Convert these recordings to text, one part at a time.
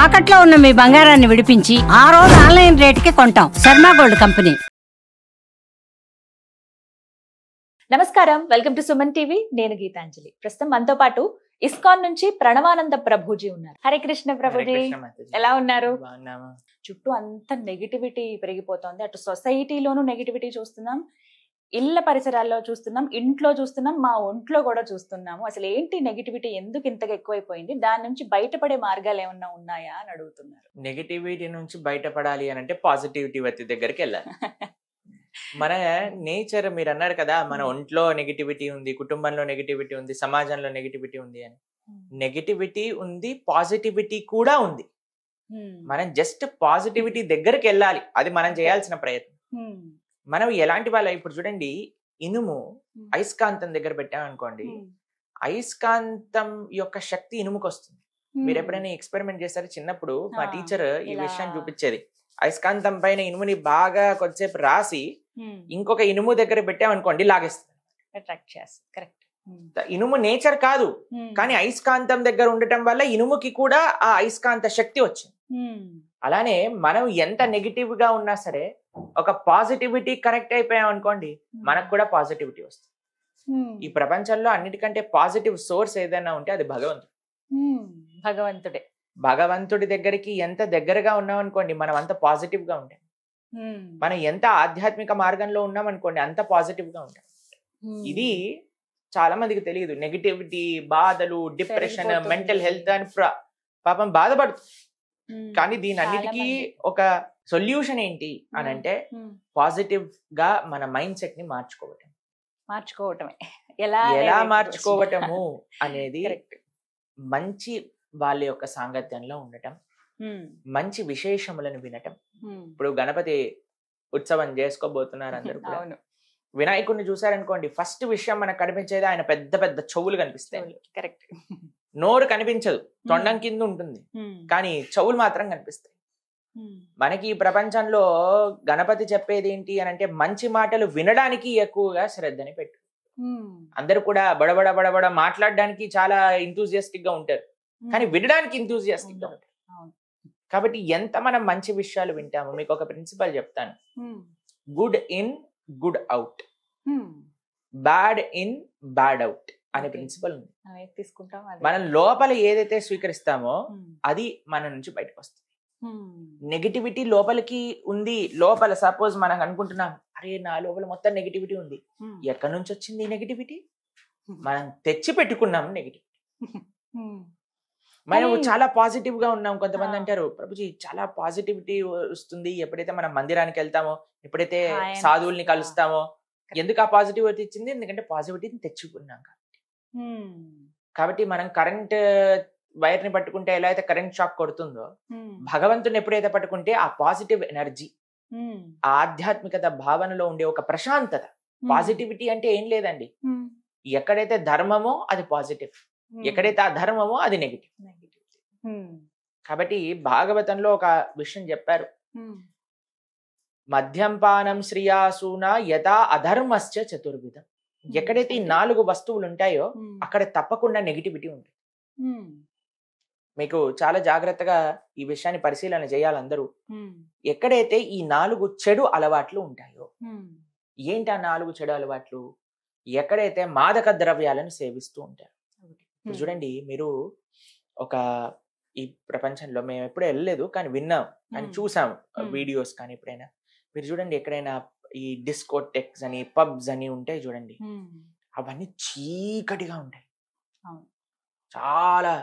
తాకట్లో ఉన్న మీ బంగారాన్ని విడిపించి ఆ రోజు ఆన్లైన్ రేటుకి కొంటాం. Sharma gold company. నమస్కారం, వెల్కమ్ టు సుమన్ టీవీ. నేను గీతాంజలి. ప్రస్తుతం మనతో పాటు ఇస్కాన్ నుంచి ప్రణవానంద ప్రభుజీ ఉన్నారు. హరే కృష్ణ ప్రభుజీ, ఎలా ఉన్నారు? చుట్టూ అంత నెగిటివిటీ పెరిగిపోతుంది. అటు సొసైటీలోనూ నెగిటివిటీ చూస్తున్నాం, ఇళ్ల పరిసరాల్లో చూస్తున్నాం, ఇంట్లో చూస్తున్నాం, మా ఒంట్లో కూడా చూస్తున్నాము. అసలు ఏంటి నెగిటివిటీ, ఎందుకు ఇంతగా ఎక్కువైపోయింది? దాని నుంచి బయటపడే మార్గాలు ఏమన్నా ఉన్నాయా అని అడుగుతున్నారు. నెగిటివిటీ నుంచి బయటపడాలి అని అంటే పాజిటివిటీ వ్యక్తి దగ్గరికి వెళ్ళాలి. మన నేచర్, మీరు అన్నారు కదా, మన ఒంట్లో నెగిటివిటీ ఉంది, కుటుంబంలో నెగిటివిటీ ఉంది, సమాజంలో నెగిటివిటీ ఉంది అని. నెగిటివిటీ ఉంది, పాజిటివిటీ కూడా ఉంది. మనం జస్ట్ పాజిటివిటీ దగ్గరికి వెళ్ళాలి. అది మనం చేయాల్సిన ప్రయత్నం. మనం ఎలాంటి వాళ్ళ, ఇప్పుడు చూడండి, ఇనుము అయస్కాంతం దగ్గర పెట్టామనుకోండి, అయస్కాంతం యొక్క శక్తి ఇనుముకు వస్తుంది. మీరు ఎప్పుడైనా ఎక్స్పెరిమెంట్ చేస్తారో? చిన్నప్పుడు మా టీచర్ ఈ విషయాన్ని చూపించేది. అయస్కాంతం పైన ఇనుముని బాగా కొద్దిసేపు రాసి ఇంకొక ఇనుము దగ్గర పెట్టామనుకోండి, లాగేస్తుంది. ఇనుము నేచర్ కాదు, కానీ అయస్కాంతం దగ్గర ఉండటం వల్ల ఇనుముకి కూడా ఆ అయస్కాంత శక్తి వచ్చింది. అలానే మనం ఎంత నెగిటివ్ గా ఉన్నా సరే, ఒక పాజిటివిటీ కనెక్ట్ అయిపోయాం అనుకోండి, మనకు కూడా పాజిటివిటీ వస్తుంది. ఈ ప్రపంచంలో అన్నిటికంటే పాజిటివ్ సోర్స్ ఏదైనా ఉంటే అది భగవంతుడే. భగవంతుడి దగ్గరికి ఎంత దగ్గరగా ఉన్నాం అనుకోండి, మనం అంత పాజిటివ్ గా ఉంటాం. మనం ఎంత ఆధ్యాత్మిక మార్గంలో ఉన్నాం అనుకోండి, అంత పాజిటివ్ గా ఉంటాం. ఇది చాలా మందికి తెలియదు. నెగిటివిటీ, బాధలు, డిప్రెషన్, మెంటల్ హెల్త్ అని పాపం బాధపడుతుంది. కానీ దీని అన్నిటికీ ఒక సొల్యూషన్ ఏంటి అని అంటే, పాజిటివ్ గా మన మైండ్ సెట్ ని మార్చుకోవటమే. ఎలా మార్చుకోవటము అనేది మంచి వాళ్ళ యొక్క సాంగత్యంలో ఉండటం, మంచి విశేషములను వినటం. ఇప్పుడు గణపతి ఉత్సవం చేసుకోబోతున్నారు అందరూ కూడా. వినాయకుడిని చూసారనుకోండి, ఫస్ట్ విషయం మనకు కనిపించేది ఆయన పెద్ద పెద్ద చెవులు కనిపిస్తాయి. కరెక్ట్. నోరు కనిపించదు, తొండం కింద ఉంటుంది, కానీ చెవులు మాత్రం కనిపిస్తాయి. మనకి ఈ ప్రపంచంలో గణపతి చెప్పేది ఏంటి అని అంటే, మంచి మాటలు వినడానికి ఎక్కువగా శ్రద్ధని పెట్టు. అందరూ కూడా బడబడ బడబడ మాట్లాడడానికి చాలా ఇంతూజియాస్టిక్ గా ఉంటారు, కానీ వినడానికి ఇంతూజియాస్టిక్ గా ఉంటారు. కాబట్టి ఎంత మనం మంచి విషయాలు వింటామో, మీకు ఒక ప్రిన్సిపల్ చెప్తాను. Good in, good out. Bad in, bad out అనే ప్రిన్సిపల్ ఉంది. మనం లోపల ఏదైతే స్వీకరిస్తామో అది మన నుంచి బయటకు వస్తుంది. నెగిటివిటీ లోపలికి ఉంది. లోపల సపోజ్ మనం అనుకుంటున్నాం, అరే నా లోపల మొత్తం నెగిటివిటీ ఉంది. ఎక్కడి నుంచి వచ్చింది ఈ నెగిటివిటీ? మనం తెచ్చి పెట్టుకున్నాం నెగిటివిటీ. మనం చాలా పాజిటివ్ గా ఉన్నాం. కొంతమంది అంటారు, ప్రభుజీ చాలా పాజిటివిటీ వస్తుంది ఎప్పుడైతే మనం మందిరానికి వెళ్తామో, ఎప్పుడైతే సాధువుల్ని కలుస్తామో. ఎందుకు ఆ పాజిటివిటీ ఇచ్చింది? ఎందుకంటే పాజిటివిటీని తెచ్చుకున్నాం కాబట్టి. మనం కరెంట్ వైర్ ని పట్టుకుంటే ఎలా అయితే కరెంట్ షాక్ కొడుతుందో, భగవంతుని ఎప్పుడైతే పట్టుకుంటే ఆ పాజిటివ్ ఎనర్జీ, ఆధ్యాత్మికత భావనలో ఉండే ఒక ప్రశాంతత. పాజిటివిటీ అంటే ఏం లేదండి, ఎక్కడైతే ధర్మమో అది పాజిటివ్, ఎక్కడైతే అధర్మమో అది నెగిటివ్. కాబట్టి భాగవతంలో ఒక విషయం చెప్పారు, మద్యంపానం శ్రియాసూన యథా అధర్మశ్చ చతుర్విధం. ఎక్కడైతే ఈ 4 వస్తువులు ఉంటాయో అక్కడ తప్పకుండా నెగిటివిటీ ఉంటుంది. మీకు చాలా జాగ్రత్తగా ఈ విషయాన్ని పరిశీలన చేయాలి అందరూ. ఎక్కడైతే ఈ 4 చెడు అలవాట్లు ఉంటాయో, ఏంటి ఆ 4 చెడు అలవాట్లు? ఎక్కడైతే మాదక ద్రవ్యాలను సేవిస్తూ ఉంటారు. చూడండి, మీరు ఒక ఈ ప్రపంచంలో మేము ఎప్పుడూ వెళ్ళలేదు, కానీ విన్నాం, కానీ చూసాం వీడియోస్. కానీ ఎప్పుడైనా మీరు చూడండి, ఎక్కడైనా ఈ డిస్కోటెక్స్ అని, పబ్స్ అని ఉంటాయి చూడండి, అవన్నీ చీకటిగా ఉంటాయి. చాలా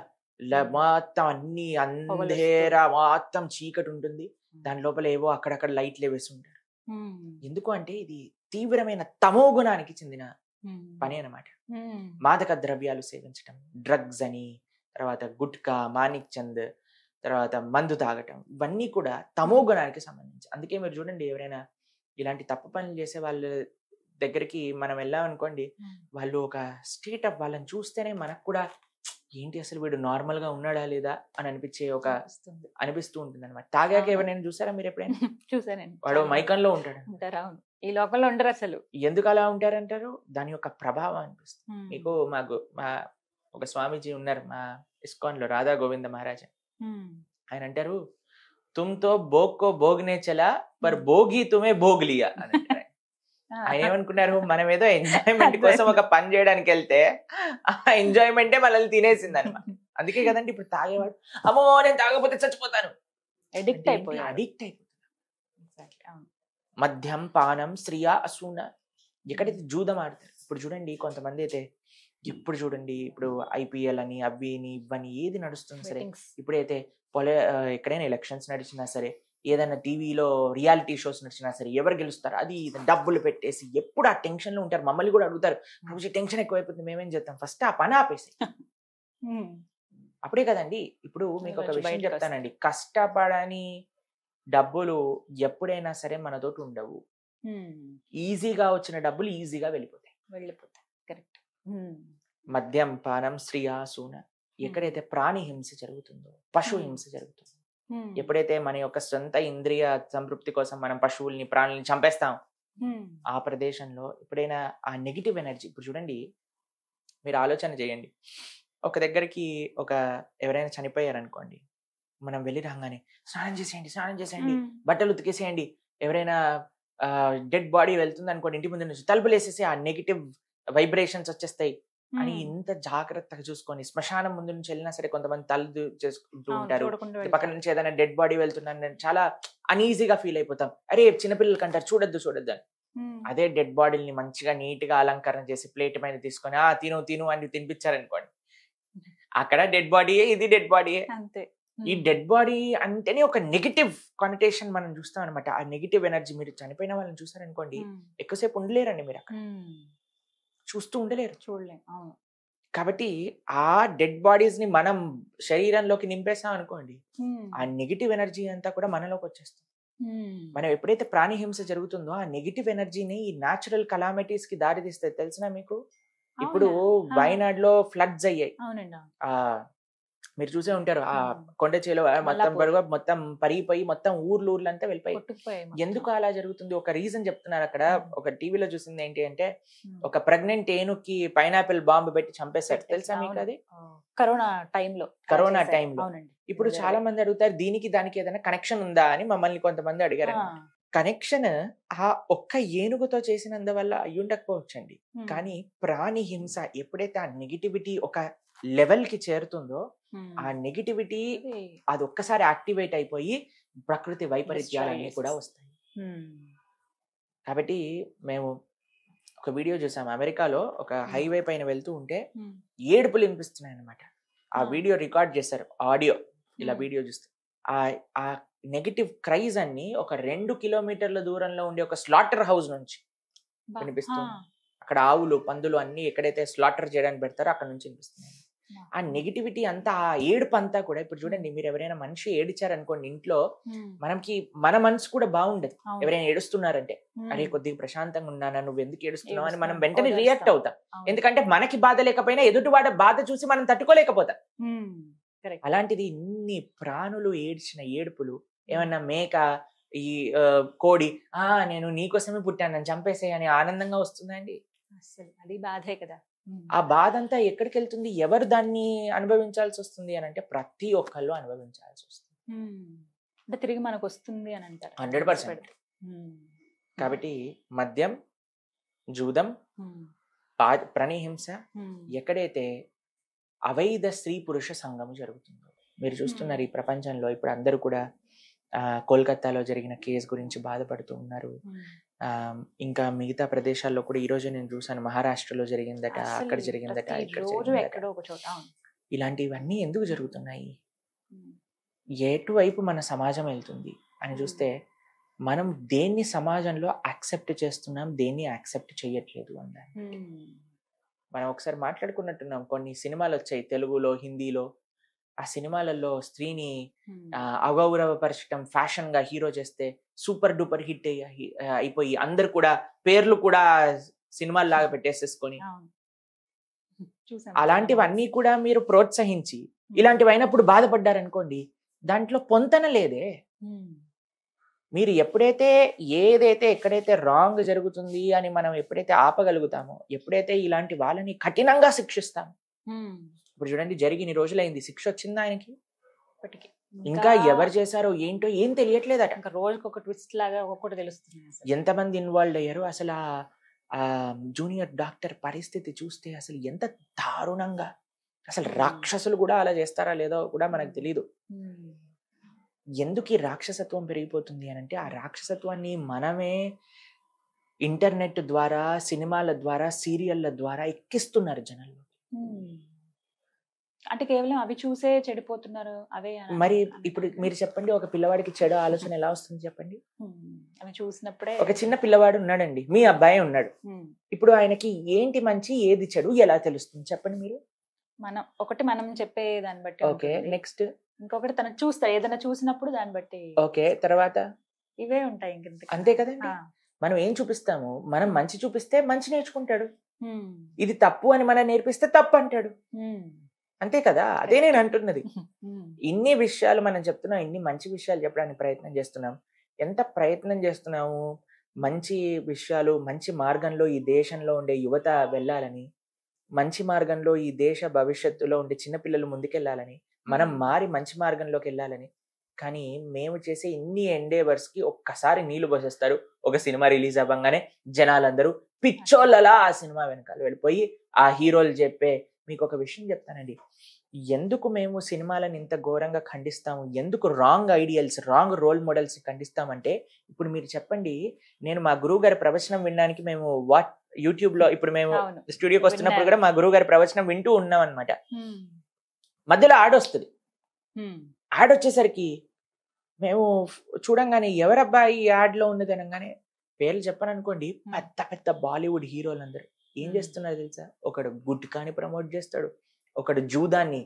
మొత్తం అన్ని అంధేరా, మొత్తం చీకటి ఉంటుంది. దాని లోపల ఏవో అక్కడక్కడ లైట్లు వేసి ఉంటారు. ఎందుకు అంటే ఇది తీవ్రమైన తమో గుణానికి చెందిన పని అన్నమాట. మాదక ద్రవ్యాలు సేవించటం, డ్రగ్స్ అని, తర్వాత గుట్కా, మాణిక్ చంద్, తర్వాత మందు తాగటం, ఇవన్నీ కూడా తమో గుణానికి సంబంధించి. అందుకే మీరు చూడండి, ఎవరైనా ఇలాంటి తప్పు పనులు చేసే వాళ్ళ దగ్గరికి మనం వెళ్ళామనుకోండి, వాళ్ళు ఒక స్టేట్ ఆఫ్ వాళ్ళని చూస్తేనే మనకు కూడా ఏంటి అసలు వీడు నార్మల్ గా ఉన్నాడా లేదా అని అనిపిస్తూ ఉంటుంది అనమాట. తాగాక ఎవరైనా చూసారా మీరు ఎప్పుడైనా? చూసానండి. వాడు మైకంలో ఉంటాడు, ఈ లోకంలో ఉండరు అసలు. ఎందుకు అలా ఉంటారంటారు? దాని యొక్క ప్రభావం అనిపిస్తుంది మీకు. మా ఒక స్వామీజీ ఉన్నారు మా ఇస్కాన్ లో, రాధా గోవింద మహారాజ్. ఆయన అంటారు, తుమ్తో భోగ్కో భోగ్నే చలా పర్ భోగి తుమే భోగ్ లియా అని అంటారు. ఆయన ఏమనుకున్నారు, మనం ఏదో ఎంజాయ్మెంట్ కోసం ఒక పని చేయడానికి వెళ్తే ఆ ఎంజాయ్మెంటే మనల్ని తినేసింది అనమాట. అందుకే కదండి ఇప్పుడు తాగేవాడు, అమ్మో నేను తాగకపోతే చచ్చిపోతాను, అడిక్ట్ అయిపోయాడు. అడిక్ట్ అయిపోతాను. మద్యం పానం శ్రియా అసూన, ఎక్కడైతే జూదం ఆడతారు. ఇప్పుడు చూడండి కొంతమంది అయితే ఎప్పుడు చూడండి ఇప్పుడు IPL అని అవి ఇవని ఏది నడుస్తుంది సరే, ఇప్పుడైతే ఎక్కడైనా ఎలక్షన్స్ నడిచినా సరే, ఏదైనా టీవీలో రియాలిటీ షోస్ నడిచినా సరే, ఎవరు గెలుస్తారు అది డబ్బులు పెట్టేసి ఎప్పుడు ఆ టెన్షన్ లో ఉంటారు. మమ్మల్ని కూడా అడుగుతారు, ప్రభుజీ టెన్షన్ ఎక్కువైపోతుంది మేమేం చేస్తాం, ఫస్ట్ ఆ పని ఆపేసి అప్పుడే కదండి. ఇప్పుడు మీకు ఒక విషయం చెప్తానండి, కష్టపడని డబ్బులు ఎప్పుడైనా సరే మనతోటి ఉండవు. ఈజీగా వచ్చిన డబ్బులు ఈజీగా వెళ్ళిపోతాయి. కరెక్ట్. మద్యం పానం శ్రీయాసూన, ఎక్కడైతే ప్రాణి హింస జరుగుతుందో, పశు హింస జరుగుతుందో, ఎప్పుడైతే మన యొక్క సొంత ఇంద్రియ సంతృప్తి కోసం మనం పశువుల్ని ప్రాణుల్ని చంపేస్తాం, ఆ ప్రదేశంలో ఎప్పుడైనా ఆ నెగిటివ్ ఎనర్జీ, ఇప్పుడు చూడండి మీరు ఆలోచన చేయండి, ఒక దగ్గరికి ఎవరైనా చనిపోయారు అనుకోండి, మనం వెళ్ళి రాగానే స్నానం చేసేయండి బట్టలు ఉతికేసేయండి, ఎవరైనా డెడ్ బాడీ వెళ్తుంది అనుకోండి ఇంటి ముందు నుంచి తలుపులు వేసేసి ఆ నెగిటివ్ వైబ్రేషన్స్ వచ్చేస్తాయి అని ఇంత జాగ్రత్తగా చూసుకొని, శ్మశానం ముందు నుంచి వెళ్ళినా సరే కొంతమంది తలు చేసుకుంటూ ఉంటారు, పక్కన నుంచి ఏదైనా డెడ్ బాడీ వెళ్తుందని చాలా అనీజీగా ఫీల్ అయిపోతాం. అరే చిన్నపిల్లలకి అంటారు చూడొద్దు అని. అదే డెడ్ బాడీని మంచిగా నీట్ గా అలంకరణ చేసి ప్లేట్ పైన తీసుకొని తిను అని తినిపించారనుకోండి, అక్కడ డెడ్ బాడీయే, ఇది డెడ్ బాడీయే. ఈ డెడ్ బాడీ అంటేనే ఒక నెగిటివ్ కానిటేషన్ మనం చూస్తాం అనమాట. ఆ నెగిటివ్ ఎనర్జీ, మీరు చనిపోయిన వాళ్ళని చూసారనుకోండి ఎక్కువసేపు ఉండలేరండి, మీరు అక్కడ చూస్తూ ఉండలేరు, చూడలేరు. అవును. కాబట్టి ఆ డెడ్ బాడీస్ ని మనం శరీరంలోకి నింపేసాం అనుకోండి, ఆ నెగిటివ్ ఎనర్జీ అంతా కూడా మనలోకి వచ్చేస్తుంది. మనం ఎప్పుడైతే ప్రాణిహింస జరుగుతుందో ఆ నెగిటివ్ ఎనర్జీని ఈ న్యాచురల్ కలామిటీస్ కి దారి తీస్తే తెలిసిన మీకు, ఇప్పుడు వైనాడ్ లో ఫ్లడ్స్ అయ్యాయి, మీరు చూసే ఉంటారు, ఆ కొండ చేలో మొత్తం పరిగిపోయి మొత్తం ఊర్లంతా వెళ్ళిపోయి. ఎందుకు అలా జరుగుతుంది? ఒక రీజన్ చెప్తున్నారు అక్కడ. ఒక టీవీలో చూసింది ఏంటి అంటే, ఒక ప్రెగ్నెంట్ ఏనుక్కి పైనాపిల్ బాంబు పెట్టి చంపేశారు, తెలుసా మీకు అది? కరోనా టైంలో. ఇప్పుడు చాలా మంది అడుగుతారు, దీనికి దానికి ఏదైనా కనెక్షన్ ఉందా అని మమ్మల్ని కొంతమంది అడిగారు. కనెక్షన్ ఆ ఒక్క ఏనుగుతో చేసినందువల్ల అయ్యుండకపోవచ్చండి, కానీ ప్రాణి హింస ఎప్పుడైతే ఆ నెగిటివిటీ ఒక లెవెల్ కి చేరుతుందో, ఆ నెగిటివిటీ అది ఒక్కసారి యాక్టివేట్ అయిపోయి ప్రకృతి వైపరీత్యాలన్నీ కూడా వస్తాయి. కాబట్టి మేము ఒక వీడియో చూసాము, అమెరికాలో ఒక హైవే పైన వెళ్తూ ఉంటే ఏడుపులు వినిపిస్తున్నాయి అనమాట. ఆ వీడియో రికార్డ్ చేశారు, ఆడియో ఇలా వీడియో చూస్తే ఆ నెగిటివ్ క్రైజ్ అన్ని ఒక 2 కిలోమీటర్ల దూరంలో ఉండే ఒక స్లాటర్ హౌస్ నుంచి వినిపిస్తుంది. అక్కడ ఆవులు పందులు అన్ని ఎక్కడైతే స్లాటర్ చేయడానికి పెడతారో అక్కడ నుంచి వినిపిస్తున్నాయి. ఆ నెగిటివిటీ అంతా, ఆ ఏడుపు అంతా కూడా, ఇప్పుడు చూడండి మీరు ఎవరైనా మనిషి ఏడిచారనుకోండి ఇంట్లో, మన మనసు కూడా బాగుండదు. ఎవరైనా ఏడుస్తున్నారంటే, అరే కొద్దిగా ప్రశాంతంగా ఉన్నానా, నువ్వు ఎందుకు ఏడుస్తున్నావు అని మనం వెంటనే రియాక్ట్ అవుతాం. ఎందుకంటే మనకి బాధ లేకపోయినా ఎదుటి వాడి బాధ చూసి మనం తట్టుకోలేకపోతాం. అలాంటిది ఇన్ని ప్రాణులు ఏడ్చిన ఏడుపులు, ఏమన్నా మేక ఈ కోడి నేను నీకోసమే పుట్టాను నన్ను చంపేసే అని ఆనందంగా వస్తుందండి? అసలు అది బాధే కదా. ఆ బాధ అంతా ఎక్కడికి వెళ్తుంది? ఎవరు దాన్ని అనుభవించాల్సి వస్తుంది అని అంటే, ప్రతి ఒక్కళ్ళు అనుభవించాల్సి వస్తుంది. అంటే తిరిగి మనకు వస్తుంది అని అంటారు 100%. కాబట్టి మద్యం, జూదం, ప్రాణిహింస, ఎక్కడైతే అవైధ స్త్రీ పురుష సంఘం జరుగుతుందో మీరు చూస్తున్నారు ఈ ప్రపంచంలో. ఇప్పుడు అందరూ కూడా కోల్కతాలో జరిగిన కేసు గురించి బాధపడుతూ ఉన్నారు. ఇంకా మిగతా ప్రదేశాల్లో కూడా ఈ రోజు నేను చూసాను, మహారాష్ట్రలో జరిగిందట, అక్కడ జరిగిందట, ఇలాంటివన్నీ ఎందుకు జరుగుతున్నాయి? ఎటువైపు మన సమాజం వెళ్తుంది అని చూస్తే, మనం దేన్ని సమాజంలో యాక్సెప్ట్ చేస్తున్నాం, దేన్ని యాక్సెప్ట్ చేయట్లేదు అన్నారు. మనం ఒకసారి మాట్లాడుకున్నట్టున్నాం, కొన్ని సినిమాలు వచ్చాయి తెలుగులో, హిందీలో. ఆ సినిమాలలో స్త్రీని అగౌరవపరచడం ఫ్యాషన్ గా హీరో చేస్తే సూపర్ డూపర్ హిట్ అయిపోయి అందరు కూడా పేర్లు కూడా సినిమాలు లాగా పెట్టేసేసుకొని, అలాంటివన్నీ కూడా మీరు ప్రోత్సహించి ఇలాంటివి అయినప్పుడు బాధపడ్డారనుకోండి, దాంట్లో పొంతన లేదే. మీరు ఎప్పుడైతే ఎక్కడైతే రాంగ్ జరుగుతుంది అని మనం ఎప్పుడైతే ఆపగలుగుతామో, ఎప్పుడైతే ఇలాంటి వాళ్ళని కఠినంగా శిక్షిస్తామో, ఇప్పుడు చూడండి జరిగిన రోజులైంది, శిక్ష వచ్చిందా ఆయనకి? ఇంకా ఎవరు చేశారో ఏంటో ఏం తెలియట్లేదట. ఇంకా రోజుకి ఒక ట్విస్ట్ లాగా ఒక్కొక్కటి తెలుస్తుంది అసలు. ఎంతమంది ఇన్వాల్వ్ అయ్యారు అసలు. ఆ జూనియర్ డాక్టర్ పరిస్థితి చూస్తే అసలు ఎంత దారుణంగా, అసలు రాక్షసులు కూడా అలా చేస్తారా లేదో కూడా మనకు తెలియదు. ఎందుకు ఈ రాక్షసత్వం పెరిగిపోతుంది అని అంటే, ఆ రాక్షసత్వాన్ని మనమే ఇంటర్నెట్ ద్వారా, సినిమాల ద్వారా, సీరియళ్ల ద్వారా ఎక్కిస్తున్నారు జనాలు. అంటే కేవలం అవి చూసే చెడిపోతున్నారు అవే. మరి ఇప్పుడు మీరు చెప్పండి, ఒక పిల్లవాడికి చెడు ఆలోచన ఎలా వస్తుంది చెప్పండి? అవి చూసినప్పుడే. ఒక చిన్న పిల్లవాడు ఉన్నాడండి, మీ అబ్బాయి ఉన్నాడు. ఇప్పుడు ఆయనకి ఏంటి మంచి ఏది చెడు ఎలా తెలుస్తుంది చెప్పండి మీరు? మనం చెప్పే దాన్ని బట్టి. ఓకే, నెక్స్ట్ ఇంకొకటి తను చూస్తాడు, ఏదైనా చూసినప్పుడు దాన్ని బట్టి. ఓకే, తర్వాత ఇవే ఉంటాయి ఇంక. అంతే కదండి. మనం ఏం చూపిస్తాము, మనం మంచి చూపిస్తే మంచి నేర్చుకుంటాడు, ఇది తప్పు అని మనం నేర్పిస్తే తప్పు అంటాడు. అంతే కదా, అదే నేను అంటున్నది. ఇన్ని విషయాలు మనం చెప్తున్నాం, ఇన్ని మంచి విషయాలు చెప్పడానికి ప్రయత్నం చేస్తున్నాం. ఎంత ప్రయత్నం చేస్తున్నాము మంచి విషయాలు, మంచి మార్గంలో ఈ దేశంలో ఉండే యువత వెళ్ళాలని, మంచి మార్గంలో ఈ దేశ భవిష్యత్తులో ఉండే చిన్నపిల్లలు ముందుకెళ్ళాలని, మనం మారి మంచి మార్గంలోకి వెళ్ళాలని. కానీ మేము చేసే ఇన్ని ఎండేవర్స్ కి ఒక్కసారి నీళ్లు పోసేస్తారు. ఒక సినిమా రిలీజ్ అవ్వగానే జనాలందరూ పిచ్చోళ్ళలా ఆ సినిమా వెనకాల వెళ్ళిపోయి ఆ హీరోలు చెప్పే. మీకు ఒక విషయం చెప్తానండి, ఎందుకు మేము సినిమాలను ఇంత ఘోరంగా ఖండిస్తాము, ఎందుకు wrong ideals, wrong role models ఖండిస్తామంటే, ఇప్పుడు మీరు చెప్పండి, నేను మా గురువు గారి ప్రవచనం వినడానికి మేము యూట్యూబ్ లో, ఇప్పుడు మేము స్టూడియోకి వస్తున్నప్పుడు కూడా మా గురువు గారి ప్రవచనం వింటూ ఉన్నాం అనమాట. మధ్యలో యాడ్ వస్తుంది. యాడ్ వచ్చేసరికి మేము చూడంగానే ఎవరబ్బా ఈ యాడ్ లో ఉన్నది అనగానే, పేర్లు చెప్పను అనుకోండి, పెద్ద పెద్ద బాలీవుడ్ హీరోలు అందరూ ఏం చేస్తున్నారు తెలుసా? ఒకడు గుట్కాని ప్రమోట్ చేస్తాడు, ఒకడు జూదాన్ని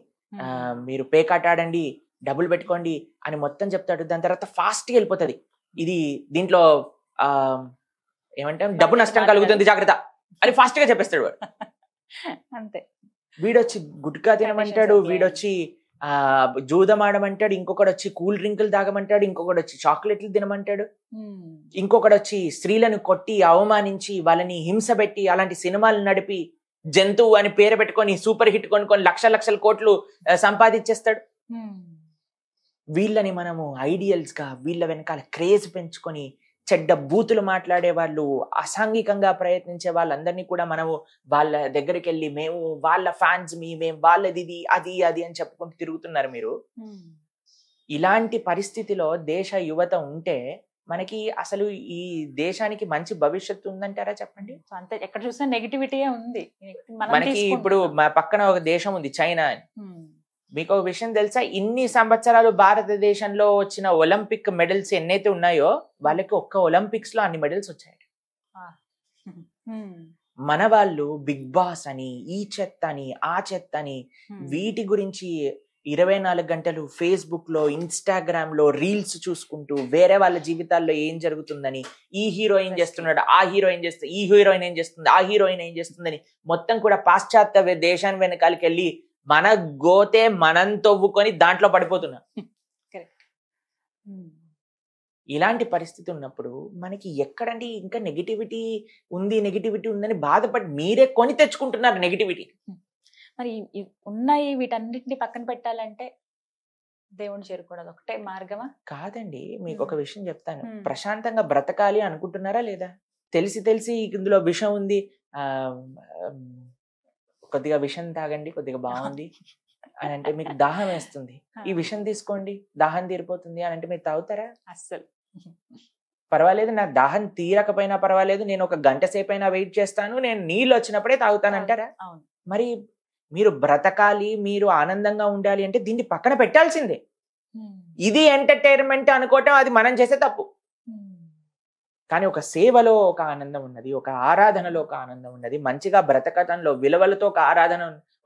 మీరు పేకాట ఆడండి, డబ్బులు పెట్టుకోండి అని మొత్తం చెప్తాడు. దాని తర్వాత ఫాస్ట్ గా వెళ్ళిపోతుంది, ఇది దీంట్లో ఏమంటాం డబ్బు నష్టం కలుగుతుంది జాగ్రత్త అని ఫాస్ట్ గా చెప్పేస్తాడు వాడు. అంతే. వీడొచ్చి గుట్కా తినమంటాడు, వీడొచ్చి జూదం ఆడమంటాడు, ఇంకొకడు వచ్చి కూల్ డ్రింకులు తాగమంటాడు, ఇంకొకడు వచ్చి చాక్లెట్లు తినమంటాడు, ఇంకొకడు వచ్చి స్త్రీలను కొట్టి అవమానించి వాళ్ళని హింస పెట్టి అలాంటి సినిమాలు నడిపి జంతువు అని పేరు పెట్టుకొని సూపర్ హిట్ కొనుక్కొని లక్షల కోట్లు సంపాదించేస్తాడు. వీళ్ళని మనము ఐడియల్స్ గా, వీళ్ళ వెనకాల క్రేజ్ పెంచుకొని చెడ్డ బూతులు మాట్లాడే వాళ్ళు, అసాంఘికంగా ప్రయత్నించే వాళ్ళందరినీ కూడా మనము వాళ్ళ దగ్గరికి వెళ్ళి మేము వాళ్ళ ఫ్యాన్స్, మేము వాళ్ళది ఇది అది అది అని చెప్పుకుంటూ తిరుగుతున్నారు మీరు. ఇలాంటి పరిస్థితిలో దేశ యువత ఉంటే మనకి అసలు ఈ దేశానికి మంచి భవిష్యత్తు ఉందంటారా చెప్పండి? అంతే, ఎక్కడ చూసినా నెగిటివిటీ ఉంది. మనకి ఇప్పుడు మా పక్కన ఒక దేశం ఉంది చైనా అని. మీకు ఒక విషయం తెలుసా? ఇన్ని సంవత్సరాలు భారతదేశంలో వచ్చిన ఒలింపిక్ మెడల్స్ ఎన్నైతే ఉన్నాయో వాళ్ళకి ఒక్క ఒలింపిక్స్ లో అన్ని మెడల్స్ వచ్చాయి. మన వాళ్ళు బిగ్ బాస్ అని, ఈ చెత్త అని, ఆ చెత్త అని, వీటి గురించి 24 గంటలు ఫేస్బుక్ లో, ఇన్స్టాగ్రామ్ లో రీల్స్ చూసుకుంటూ వేరే వాళ్ళ జీవితాల్లో ఏం జరుగుతుందని, ఈ హీరో ఏం చేస్తున్నాడు, ఆ హీరో ఏం చేస్తుంది, ఈ హీరోయిన్ ఏం చేస్తుంది, ఆ హీరోయిన్ ఏం చేస్తుందని మొత్తం కూడా పాశ్చాత్య దేశాన్ని వెనకాలకి వెళ్ళి మన గోతే మనం తవ్వుకొని దాంట్లో పడిపోతున్నాం. ఇలాంటి పరిస్థితి ఉన్నప్పుడు మనకి ఎక్కడండి ఇంకా నెగిటివిటీ ఉందని బాధపడి మీరే కొని తెచ్చుకుంటున్నారు నెగిటివిటీ. మరి ఉన్నాయి వీటన్నిటిని పక్కన పెట్టాలంటే దేవుని చేరుకోవడం ఒకటే మార్గమా? కాదండి, మీకు ఒక విషయం చెప్తాను. ప్రశాంతంగా బ్రతకాలి అనుకుంటున్నారా లేదా? తెలిసి ఇందులో విషం ఉంది, కొద్దిగా విషం తాగండి కొద్దిగా బాగుంది అని అంటే మీకు దాహం వేస్తుంది, ఈ విషం తీసుకోండి దాహం తీరిపోతుంది అని అంటే మీరు తాగుతారా? అస్సలు. పర్వాలేదు, నాకు దాహం తీరకపోయినా పర్వాలేదు, నేను ఒక గంట సేపు అయినా వెయిట్ చేస్తాను, నేను నీళ్ళు వచ్చినప్పుడే తాగుతానంటారా? మరి మీరు బ్రతకాలి, మీరు ఆనందంగా ఉండాలి అంటే దీన్ని పక్కన పెట్టాల్సిందే. ఇది ఎంటర్టైన్మెంట్ అనుకోవటం అది మనం చేసే తప్పు. కానీ ఒక సేవలో ఒక ఆనందం ఉన్నది, ఒక ఆరాధనలో ఒక ఆనందం ఉన్నది, మంచిగా బ్రతకటంలో విలువలతో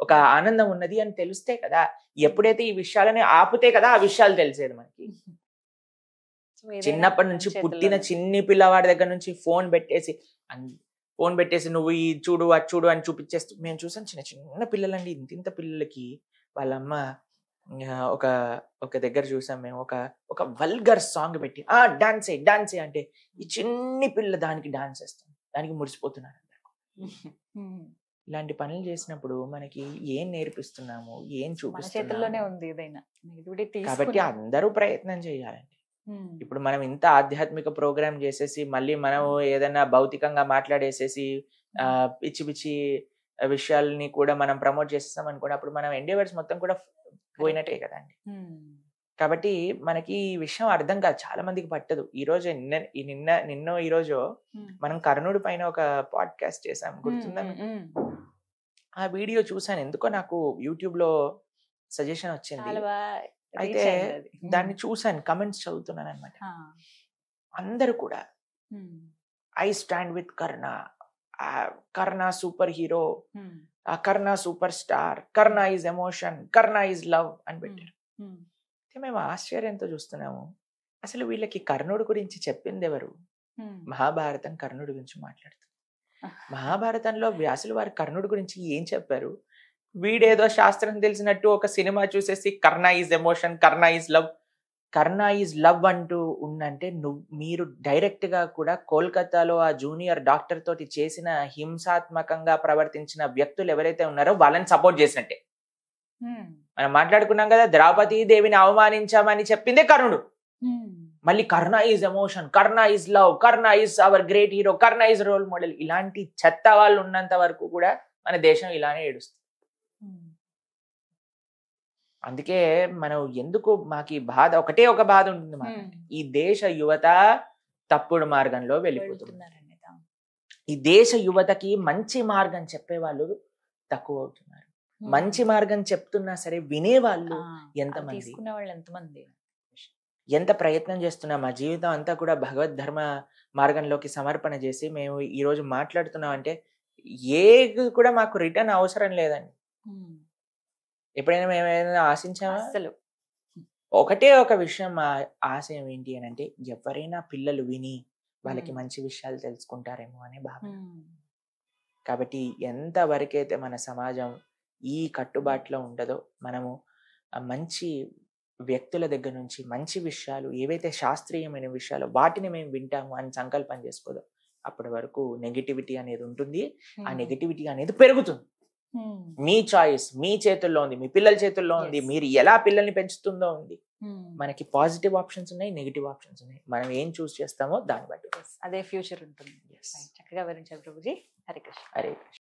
ఒక ఆనందం ఉన్నది అని తెలిస్తే కదా, ఎప్పుడైతే ఈ విషయాలని ఆపితే కదా ఆ విషయాలు తెలిసేది మనకి. చిన్నప్పటి నుంచి పుట్టిన చిన్ని పిల్లవాడి దగ్గర నుంచి ఫోన్ పెట్టేసి నువ్వు ఈ చూడు అది చూడు అని చూపించేస్తూ మేము చూసాం. చిన్న పిల్లలండి, ఇంత పిల్లలకి వాళ్ళ అమ్మ ఒక దగ్గర చూసాం మేము, ఒక వల్గర్ సాంగ్ పెట్టి డాన్సే అంటే ఈ చిన్ని పిల్ల దానికి డాన్స్ వేస్తాం, దానికి మురిసిపోతున్నారు. ఇలాంటి పనులు చేసినప్పుడు మనకి ఏం నేర్పిస్తున్నాము, ఏం మన చూపిస్తున్నాము? చేతుల్లోనే ఉంది ఏదైనా. నెగటివిటీ కాబట్టి అందరూ ప్రయత్నం చేయాలండి. ఇప్పుడు మనం ఇంత ఆధ్యాత్మిక ప్రోగ్రామ్ చేసేసి మళ్ళీ మనం ఏదైనా భౌతికంగా మాట్లాడేసేసి పిచ్చి పిచ్చి విషయాల్ని కూడా మనం ప్రమోట్ చేసేస్తాం అనుకోండి, అప్పుడు మనం ఎండేవర్స్ మొత్తం కూడా పోయినట్టే కదండి. కాబట్టి మనకి ఈ విషయం అర్థం కాదు, చాలా మందికి పట్టదు. ఈ రోజు నిన్న ఈ రోజు మనం కర్ణుడి పైన ఒక పాడ్కాస్ట్ చేసాం, గుర్తుందా? ఆ వీడియో చూసాను, ఎందుకో నాకు యూట్యూబ్ లో సజెషన్ వచ్చింది. అయితే దాన్ని చూసాను, కమెంట్స్ చదువుతున్నాను అనమాట. అందరూ కూడా I stand with Karna, Karna super hero, Karna super star, Karna is emotion, Karna is love అని పెట్టారు. మేము ఆశ్చర్యంతో చూస్తున్నాము, అసలు వీళ్ళకి కర్ణుడి గురించి చెప్పింది ఎవరు? మహాభారతం కర్ణుడి గురించి మాట్లాడుతుంది. మహాభారతంలో వ్యాసులు వారి కర్ణుడి గురించి ఏం చెప్పారు? వీడేదో శాస్త్రం తెలిసినట్టు ఒక సినిమా చూసేసి Karna is emotion, Karna is love, Karna is love అంటూ ఉందంటే మీరు డైరెక్ట్ గా కూడా కోల్కతాలో ఆ జూనియర్ డాక్టర్ తోటి చేసిన హింసాత్మకంగా ప్రవర్తించిన వ్యక్తులు ఎవరైతే ఉన్నారో వాళ్ళని సపోర్ట్ చేసినట్టే. మనం మాట్లాడుకున్నాం కదా, ద్రౌపది దేవిని అవమానించామని చెప్పిందే కర్ణుడు. మళ్ళీ Karna is emotion, Karna is love, Karna is our great hero, Karna is role model. ఇలాంటి చెత్త వాళ్ళు ఉన్నంత వరకు కూడా మన దేశం ఇలానే ఏడుస్తుంది. అందుకే మనం ఎందుకు మాకు ఈ బాధ, ఒకటే ఒక బాధ ఉంటుంది మాకు, ఈ దేశ యువత తప్పుడు మార్గంలో వెళ్ళిపోతున్నారు. ఈ దేశ యువతకి మంచి మార్గం చెప్పే వాళ్ళు తక్కువ అవుతున్నారు. మంచి మార్గం చెప్తున్నా సరే వినేవాళ్ళు ఎంతమంది? ఎంత ప్రయత్నం చేస్తున్నాం, మా జీవితం అంతా కూడా భగవద్ ధర్మ మార్గంలోకి సమర్పణ చేసి మేము ఈ రోజు మాట్లాడుతున్నాం అంటే ఏది కూడా మాకు రిటర్న్ అవసరం లేదండి. ఎప్పుడైనా మేము ఏదైనా ఆశించామా? అసలు ఒకటే ఒక విషయం, మా ఆశయం ఏంటి అని అంటే, ఎవరైనా పిల్లలు విని వాళ్ళకి మంచి విషయాలు తెలుసుకుంటారేమో అనే భావన. కాబట్టి ఎంత వరకైతే మన సమాజం ఈ కట్టుబాటులో ఉండదో, మనము మంచి వ్యక్తుల దగ్గర నుంచి మంచి విషయాలు, ఏవైతే శాస్త్రీయమైన విషయాలు వాటిని మేము వింటాము అని సంకల్పం చేసుకోదో, అప్పటి వరకు నెగిటివిటీ అనేది ఉంటుంది. ఆ నెగిటివిటీ అనేది పెరుగుతుంది. మీ చాయిస్ మీ చేతుల్లో ఉంది, మీ పిల్లల చేతుల్లో ఉంది. మీరు ఎలా పిల్లల్ని పెంచుతుందో ఉంది. మనకి పాజిటివ్ ఆప్షన్స్ ఉన్నాయి, నెగిటివ్ ఆప్షన్స్ ఉన్నాయి. మనం ఏం చూస్ చేస్తామో దాన్ని బట్టి అదే ఫ్యూచర్ ఉంటుంది. చక్కగా వివరించారు ప్రభుజీ. హరే కృష్ణ. హరే కృష్ణ.